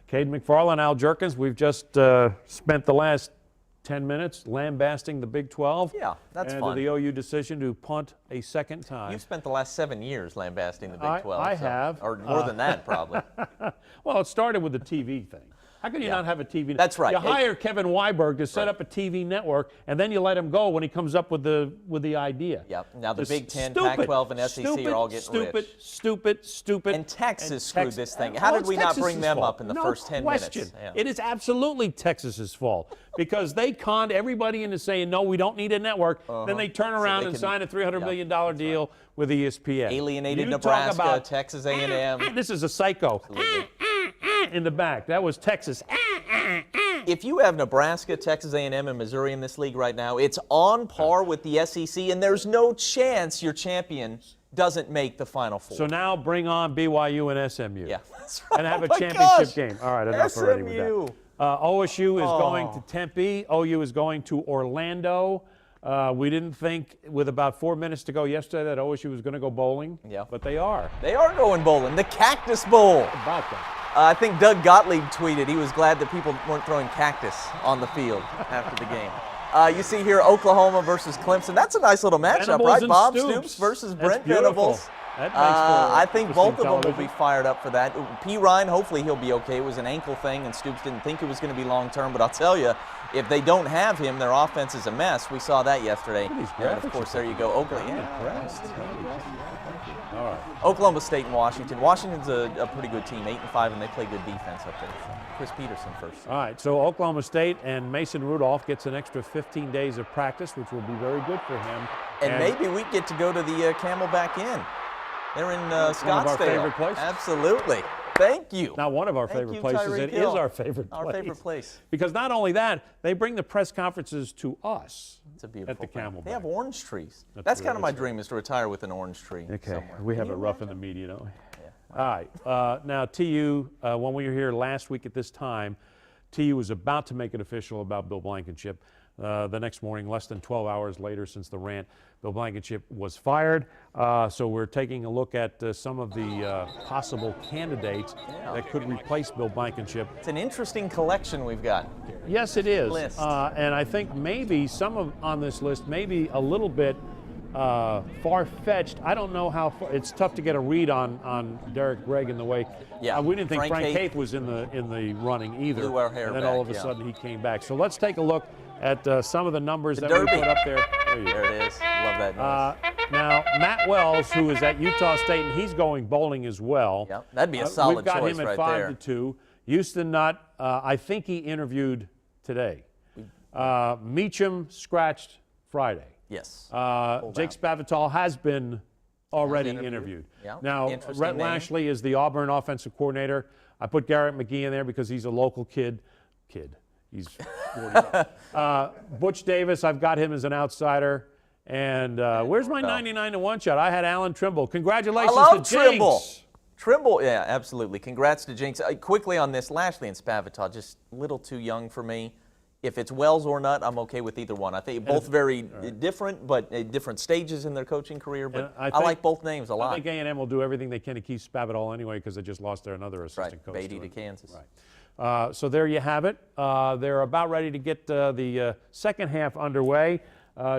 Cayden McFarland, Al Jerkins. We've just spent the last 10 minutes lambasting the Big 12. Yeah, that's and fun. The OU decision to punt a second time. You've spent the last 7 years lambasting the Big 12. I have. Or more than that, probably. Well, it started with the TV thing. How can you not have a TV? That's right. You hire Kevin Weiberg to set up a TV network, and then you let him go when he comes up with the idea. Yep. Now the Big 10, Pac-12, and SEC are all getting rich. Stupid. And Texas screwed this thing. How did we not bring them up in the first 10 minutes? Yeah. It is absolutely Texas's fault because they conned everybody into saying, no, we don't need a network. Then they turn around and sign a $300 million deal with ESPN. Alienated Nebraska, Texas A&M. This is a psycho. In the back. That was Texas. If you have Nebraska, Texas A&M, and Missouri in this league right now, it's on par with the SEC, and there's no chance your champion doesn't make the Final Four. So now bring on BYU and SMU. Yeah, that's right. And have a championship game. All right, enough already with that. OSU is going to Tempe. OU is going to Orlando. We didn't think with about 4 minutes to go yesterday that OSU was going to go bowling. Yeah. But they are. They are going bowling. The Cactus Bowl. How about that? I think Doug Gottlieb tweeted he was glad that people weren't throwing cactus on the field after the game. You see here Oklahoma versus Clemson. That's a nice little matchup, Venables right? Bob Stoops. Stoops versus That's Brent beautiful. Venables. That makes I think both of them will television. be fired up for that. P. Ryan, hopefully he'll be okay. It was an ankle thing, and Stoops didn't think it was going to be long-term. But I'll tell you, if they don't have him, their offense is a mess. We saw that yesterday. And, of course, there you go. Oklahoma. All right. Oklahoma State and Washington. Washington's a pretty good team, 8-5, and they play good defense up there. Chris Peterson first. All right, so Oklahoma State and Mason Rudolph gets an extra 15 days of practice, which will be very good for him. And maybe we get to go to the Camelback Inn. They're in Scottsdale. One of our favorite places. Absolutely. Thank you. Not one of our favorite places. It is our favorite place. Our favorite place. Because not only that, they bring the press conferences to us It's a beautiful at the Camelback. They have orange trees. That's kind of my dream, is to retire with an orange tree. Okay, somewhere. we have it rough in the media, don't we? Yeah. All right, now TU, when we were here last week at this time, TU was about to make it official about Bill Blankenship. The next morning, less than 12 hours later since the rant, Bill Blankenship was fired. So we're taking a look at some of the possible candidates that could replace Bill Blankenship. It's an interesting collection we've got. Yes, it is. List. And I think maybe some on this list may be a little bit far-fetched. I don't know how far. It's tough to get a read on Derek Gregg in the way. Yeah. We didn't think Frank Haith Haith was in the running either. Blew our hair and then back, all of a sudden he came back. So let's take a look at some of the numbers that we put up there. There it is. Love that noise. Now, Matt Wells, who is at Utah State, and he's going bowling as well. Yep, that'd be a solid choice right there. We've got him at 5-2. Houston Nutt, I think he interviewed today. Meacham scratched Friday. Yes. Jake Spavital has been already interviewed. Yeah. Now, Rhett Lashley is the Auburn offensive coordinator. I put Garrett McGee in there because he's a local kid. He's 45. Butch Davis, I've got him as an outsider. And where's my 99-1 shot? I had Alan Trimble. Congratulations to Trimble. Jinx. Trimble, yeah, absolutely. Congrats to Jinx. Quickly on this, Lashley and Spavital, just a little too young for me. If it's Wells or Nutt, I'm okay with either one. I think both very different, but different stages in their coaching career. But I like both names a lot. I think A&M will do everything they can to keep Spavital anyway because they just lost their another assistant coach. Beatty to Kansas. Right. So there you have it. They're about ready to get the second half underway.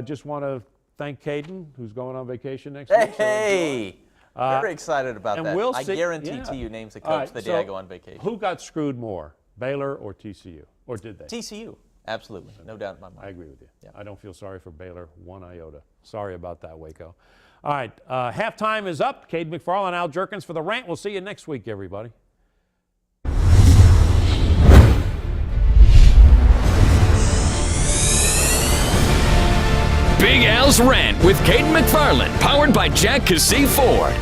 Just want to thank Cayden, who's going on vacation next week. Hey! Very excited about that. We'll I guarantee TU names a coach the day I go on vacation. Who got screwed more, Baylor or TCU? Or did they? TCU. Absolutely. No doubt in my mind. I agree with you. Yeah. I don't feel sorry for Baylor one iota. Sorry about that, Waco. All right, halftime is up. Cayden McFarland, Al Jerkins for the Rant. We'll see you next week, everybody. Big Al's Rant with Cayden McFarland, powered by Jack Cassey Ford.